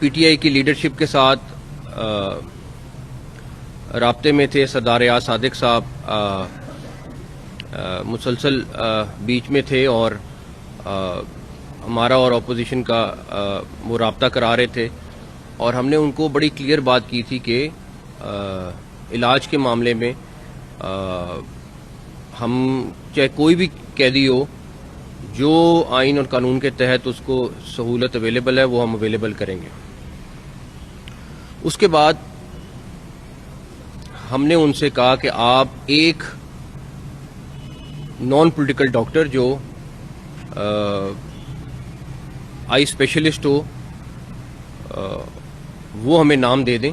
P T I کی leadership کے ساتھ رابطے میں تھے. سردار ریاض صادق صاحب مسلسل بیچ میں تھے اور ہمارا اور اپوزیشن کا وہ رابطہ کرا رہے تھے, اور ہم نے ان کو بڑی کلیئر بات کی تھی کہ علاج کے معاملے میں ہم چاہے کوئی بھی قیدی ہو, جو آئین اور قانون کے تحت اس کو سہولت اویلیبل ہے وہ ہم اویلیبل کریں گے. اس کے بعد ہم نے ان سے کہا کہ آپ ایک نان پولیٹیکل ڈاکٹر جو آئی اسپیشلسٹ ہو وہ ہمیں نام دے دیں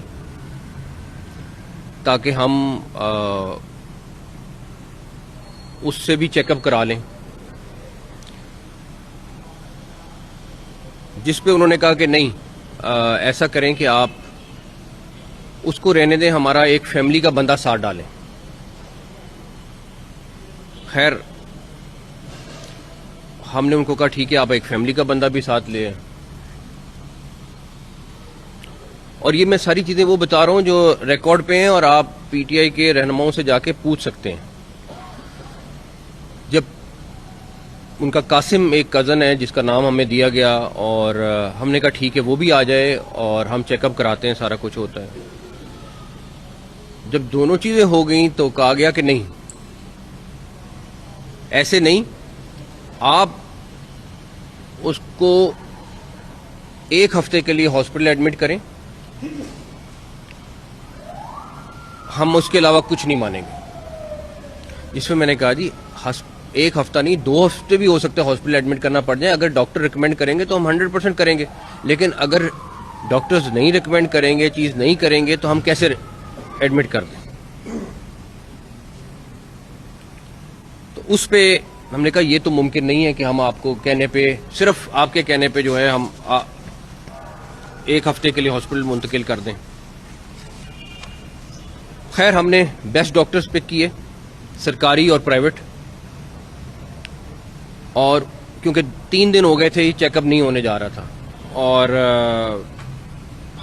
تاکہ ہم اس سے بھی چیک اپ کرا لیں. جس پہ انہوں نے کہا کہ نہیں, ایسا کریں کہ آپ اس کو رہنے دیں, ہمارا ایک فیملی کا بندہ ساتھ ڈالیں. خیر ہم نے ان کو کہا ٹھیک ہے, آپ ایک فیملی کا بندہ بھی ساتھ لے آئیں. اور یہ میں ساری چیزیں وہ بتا رہا ہوں جو ریکارڈ پہ ہیں اور آپ پی ٹی آئی کے رہنماؤں سے جا کے پوچھ سکتے ہیں. جب ان کا قاسم ایک کزن ہے جس کا نام ہمیں دیا گیا, اور ہم نے کہا ٹھیک ہے وہ بھی آ جائے اور ہم چیک اپ کراتے ہیں, سارا کچھ ہوتا ہے. جب دونوں چیزیں ہو گئیں تو کہا گیا کہ نہیں, ایسے نہیں, آپ اس کو ایک ہفتے کے لیے ہاسپٹل ایڈمٹ کریں, ہم اس کے علاوہ کچھ نہیں مانیں گے. جس میں نے کہا جی ایک ہفتہ نہیں 2 ہفتے بھی ہو سکتے ہیں ہاسپٹل ایڈمٹ کرنا پڑ جائے. اگر ڈاکٹر ریکمینڈ کریں گے تو ہم 100% کریں گے, لیکن اگر ڈاکٹرز نہیں ریکمینڈ کریں گے, چیز نہیں کریں گے, تو ہم کیسے ایڈمٹ کر دیں. تو اس پہ ہم نے کہا یہ تو ممکن نہیں ہے کہ ہم آپ کو کہنے پہ, صرف آپ کے کہنے پہ جو ہے ہم ایک ہفتے کے لیے ہاسپٹل منتقل کر دیں. خیر ہم نے بیسٹ ڈاکٹرز پک کیے, سرکاری اور پرائیویٹ, اور کیونکہ 3 دن ہو گئے تھے چیک اپ نہیں ہونے جا رہا تھا, اور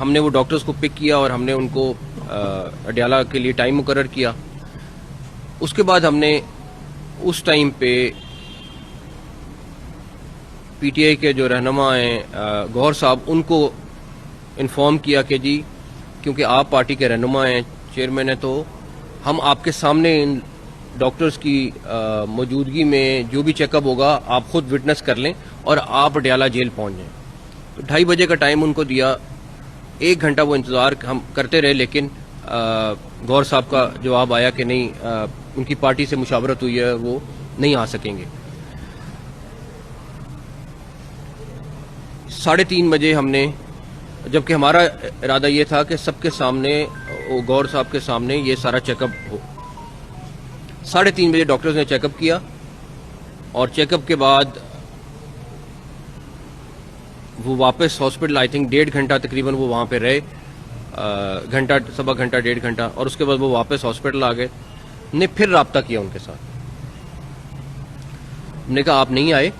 ہم نے وہ ڈاکٹرز کو پک کیا اور ہم نے ان کو اڈیالہ کے لیے ٹائم مقرر کیا. اس کے بعد ہم نے اس ٹائم پہ پی ٹی آئی کے جو رہنما ہیں گوہر صاحب, ان کو انفارم کیا کہ جی کیونکہ آپ پارٹی کے رہنما ہیں, چیئرمین ہیں, تو ہم آپ کے سامنے ان ڈاکٹرز کی موجودگی میں جو بھی چیک اپ ہوگا آپ خود وٹنس کر لیں اور آپ اڈیالہ جیل پہنچ جائیں. تو 2:30 بجے کا ٹائم ان کو دیا, 1 گھنٹہ وہ انتظار ہم کرتے رہے, لیکن گوہر صاحب کا جواب آیا کہ نہیں, ان کی پارٹی سے مشاورت ہوئی ہے, وہ نہیں آ سکیں گے. 3:30 بجے ہم نے, جبکہ ہمارا ارادہ یہ تھا کہ سب کے سامنے, گوہر صاحب کے سامنے یہ سارا چیک اپ ہو. 3:30 بجے ڈاکٹرز نے چیک اپ کیا, اور چیک اپ کے بعد وہ واپس ہاسپٹل آئی تھنک 1.5 گھنٹہ تقریباً وہ وہاں پہ رہے, گھنٹہ سوا گھنٹہ 1.5 گھنٹہ, اور اس کے بعد وہ واپس ہاسپٹل آ گئے. نے پھر رابطہ کیا ان کے ساتھ, ہم نے کہا آپ نہیں آئے,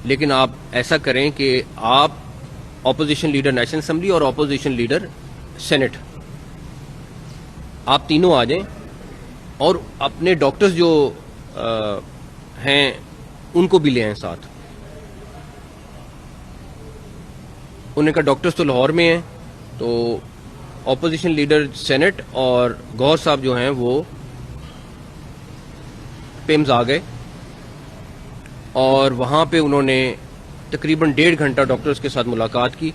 لیکن آپ ایسا کریں کہ آپ اپوزیشن لیڈر نیشنل اسمبلی اور اپوزیشن لیڈر سینٹ, آپ تینوں آ جائیں, اور اپنے ڈاکٹرز جو ہیں ان کو بھی لے آئیں ساتھ. انہوں نے کہا ڈاکٹرز تو لاہور میں ہیں, تو اپوزیشن لیڈر سینٹ اور گوہر صاحب جو ہیں وہ پیمز آ گئے, اور وہاں پہ انہوں نے تقریباً 1.5 گھنٹہ ڈاکٹرز کے ساتھ ملاقات کی.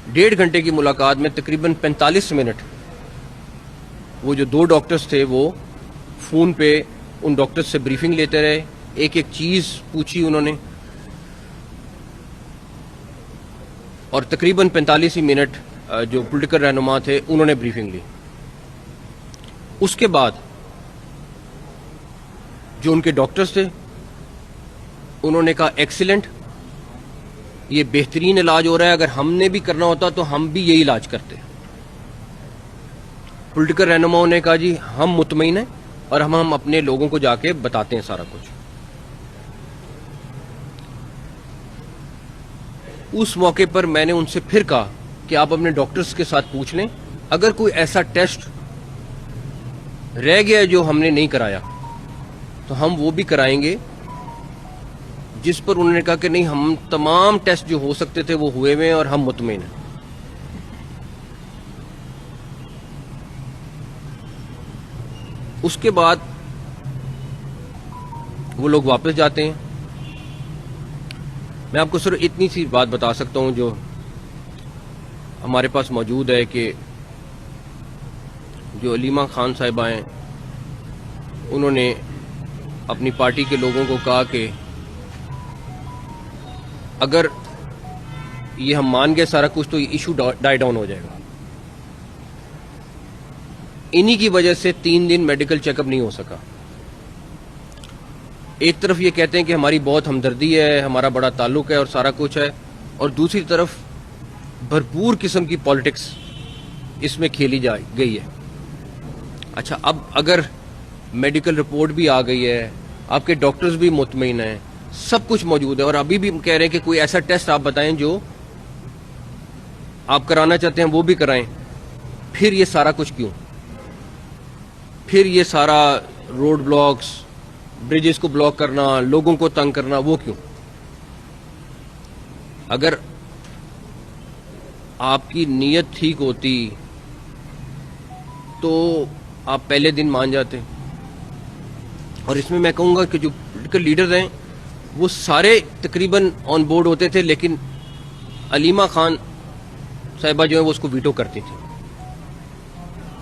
1.5 گھنٹے کی ملاقات میں تقریباً 45 منٹ وہ جو 2 ڈاکٹرز تھے وہ فون پہ ان ڈاکٹرز سے بریفنگ لیتے رہے, ایک ایک چیز پوچھی انہوں نے, اور تقریباً 45 ہی منٹ جو پولیٹیکل رہنما تھے انہوں نے بریفنگ لی. اس کے بعد جو ان کے ڈاکٹرز تھے انہوں نے کہا ایکسیلنٹ, یہ بہترین علاج ہو رہا ہے, اگر ہم نے بھی کرنا ہوتا تو ہم بھی یہی علاج کرتے. پولیٹیکل رہنماؤں نے کہا جی ہم مطمئن ہیں اور ہم اپنے لوگوں کو جا کے بتاتے ہیں سارا کچھ. اس موقع پر میں نے ان سے پھر کہا کہ آپ اپنے ڈاکٹرز کے ساتھ پوچھ لیں، اگر کوئی ایسا ٹیسٹ رہ گیا جو ہم نے نہیں کرایا تو ہم وہ بھی کرائیں گے، جس پر انہوں نے کہا کہ نہیں ہم تمام ٹیسٹ جو ہو سکتے تھے وہ ہوئے ہوئے ہیں اور ہم مطمئن ہیں۔ اس کے بعد وہ لوگ واپس جاتے ہیں۔ میں آپ کو صرف اتنی سی بات بتا سکتا ہوں جو ہمارے پاس موجود ہے کہ جو علیمہ خان صاحبہ ہیں انہوں نے اپنی پارٹی کے لوگوں کو کہا کہ اگر یہ ہم مان گئے سارا کچھ تو یہ ایشو ڈائی ڈاؤن ہو جائے گا۔ انہی کی وجہ سے 3 دن میڈیکل چیک اپ نہیں ہو سکا۔ ایک طرف یہ کہتے ہیں کہ ہماری بہت ہمدردی ہے، ہمارا بڑا تعلق ہے اور سارا کچھ ہے، اور دوسری طرف بھرپور قسم کی پالیٹکس اس میں کھیلی گئی ہے۔ اچھا، اب اگر میڈیکل رپورٹ بھی آ گئی ہے، آپ کے ڈاکٹرز بھی مطمئن ہیں، سب کچھ موجود ہے، اور ابھی بھی کہہ رہے ہیں کہ کوئی ایسا ٹیسٹ آپ بتائیں جو آپ کرانا چاہتے ہیں وہ بھی کرائیں، پھر یہ سارا کچھ کیوں؟ پھر یہ سارا روڈ بلاکس، برجز کو بلاک کرنا، لوگوں کو تنگ کرنا، وہ کیوں؟ اگر آپ کی نیت ٹھیک ہوتی تو آپ پہلے دن مان جاتے۔ اور اس میں کہوں گا کہ جو پولیٹیکل لیڈرز ہیں وہ سارے تقریباً آن بورڈ ہوتے تھے، لیکن علیمہ خان صاحبہ جو ہے وہ اس کو ویٹو کرتی تھی،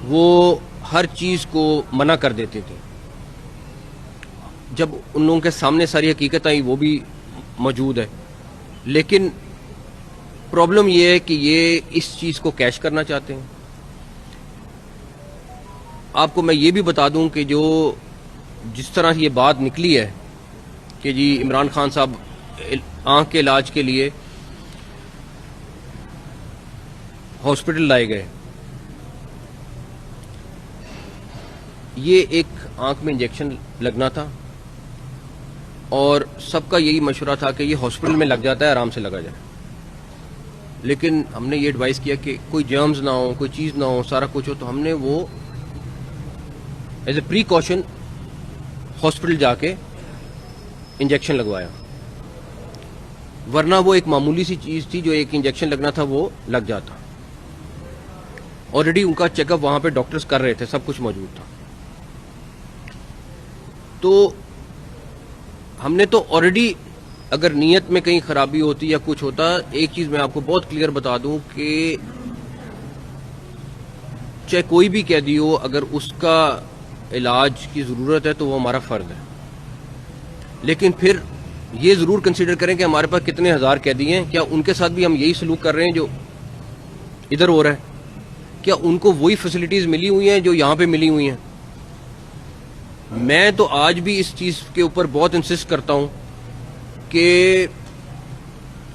وہ ہر چیز کو منع کر دیتے تھے۔ جب ان لوگوں کے سامنے ساری حقیقت آئی وہ بھی موجود ہے، لیکن پرابلم یہ ہے کہ یہ اس چیز کو کیش کرنا چاہتے ہیں۔ آپ کو میں یہ بھی بتا دوں کہ جس طرح یہ بات نکلی ہے کہ جی عمران خان صاحب آنکھ کے علاج کے لیے ہاسپٹل لائے گئے، یہ ایک آنکھ میں انجیکشن لگنا تھا اور سب کا یہی مشورہ تھا کہ یہ ہاسپٹل میں لگ جاتا ہے، آرام سے لگا جائے، لیکن ہم نے یہ ایڈوائز کیا کہ کوئی جرمز نہ ہو، کوئی چیز نہ ہو، سارا کچھ ہو، تو ہم نے وہ ایز اے پریکاشن ہاسپٹل جا کے انجیکشن لگوایا، ورنہ وہ ایک معمولی سی چیز تھی جو ایک انجیکشن لگنا تھا وہ لگ جاتا۔ آلریڈی ان کا چیک اپ وہاں پہ ڈاکٹرز کر رہے تھے، سب کچھ موجود تھا۔ تو ہم نے تو آلریڈی اگر نیت میں کہیں خرابی ہوتی یا کچھ ہوتا، ایک چیز میں آپ کو بہت کلیئر بتا دوں کہ چاہے کوئی بھی قیدی ہو، اگر اس کا علاج کی ضرورت ہے تو وہ ہمارا فرض ہے، لیکن پھر یہ ضرور کنسیڈر کریں کہ ہمارے پاس کتنے ہزار قیدی ہیں، کیا ان کے ساتھ بھی ہم یہی سلوک کر رہے ہیں جو ادھر ہو رہا ہے؟ کیا ان کو وہی فیسلٹیز ملی ہوئی ہیں جو یہاں پہ ملی ہوئی ہیں؟ میں تو آج بھی اس چیز کے اوپر بہت انسسٹ کرتا ہوں کہ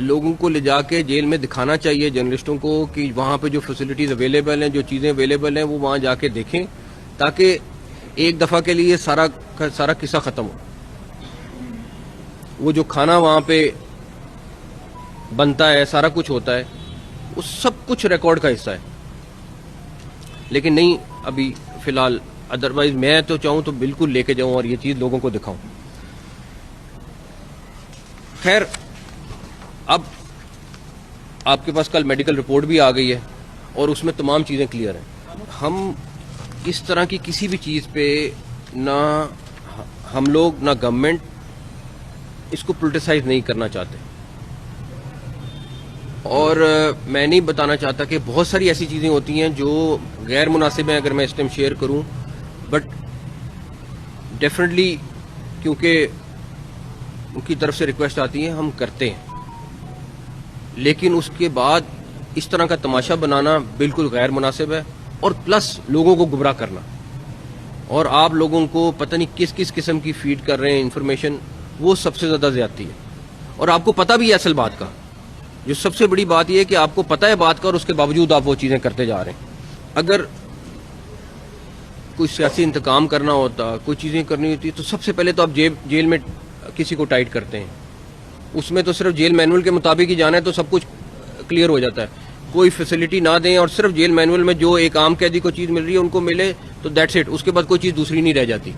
لوگوں کو لے جا کے جیل میں دکھانا چاہیے، جرنلسٹوں کو، کہ وہاں پہ جو فیسلٹیز اویلیبل ہیں، جو چیزیں اویلیبل ہیں، وہ وہاں جا کے دیکھیں، تاکہ ایک دفعہ کے لیے سارا قصہ ختم ہو۔ وہ جو کھانا وہاں پہ بنتا ہے، سارا کچھ ہوتا ہے، وہ سب کچھ ریکارڈ کا حصہ ہے، لیکن نہیں ابھی فی الحال۔ ادروائز میں تو چاہوں تو بالکل لے کے جاؤں اور یہ چیز لوگوں کو دکھاؤں۔ خیر، اب آپ کے پاس کل میڈیکل رپورٹ بھی آ گئی ہے اور اس میں تمام چیزیں کلیئر ہیں۔ ہم اس طرح کی کسی بھی چیز پہ نہ ہم لوگ نہ گورنمنٹ اس کو پولیٹیسائز نہیں کرنا چاہتے، اور میں نہیں بتانا چاہتا کہ بہت ساری ایسی چیزیں ہوتی ہیں جو غیر مناسب ہیں اگر میں اس ٹائم شیئر کروں، بٹ ڈیفینیٹلی کیونکہ ان کی طرف سے ریکویسٹ آتی ہے ہم کرتے ہیں، لیکن اس کے بعد اس طرح کا تماشا بنانا بالکل غیر مناسب ہے، اور پلس لوگوں کو گمراہ کرنا، اور آپ لوگوں کو پتہ نہیں کس کس قسم کی فیڈ کر رہے ہیں انفارمیشن، وہ سب سے زیادہ زیادتی ہے۔ اور آپ کو پتہ بھی ہے اصل بات کا، جو سب سے بڑی بات یہ ہے کہ آپ کو پتہ ہے بات کا اور اس کے باوجود آپ وہ چیزیں کرتے جا رہے ہیں۔ اگر کوئی سیاسی انتقام کرنا ہوتا، کوئی چیزیں کرنی ہوتی تو سب سے پہلے تو آپ جیل میں کسی کو ٹائٹ کرتے ہیں، اس میں تو صرف جیل مینول کے مطابق ہی جانا ہے تو سب کچھ کلیئر ہو جاتا ہے۔ کوئی فیسلٹی نہ دیں اور صرف جیل مینول میں جو ایک عام قیدی کو چیز مل رہی ہے ان کو ملے تو دیٹس اٹ، اس کے بعد کوئی چیز دوسری نہیں رہ جاتی.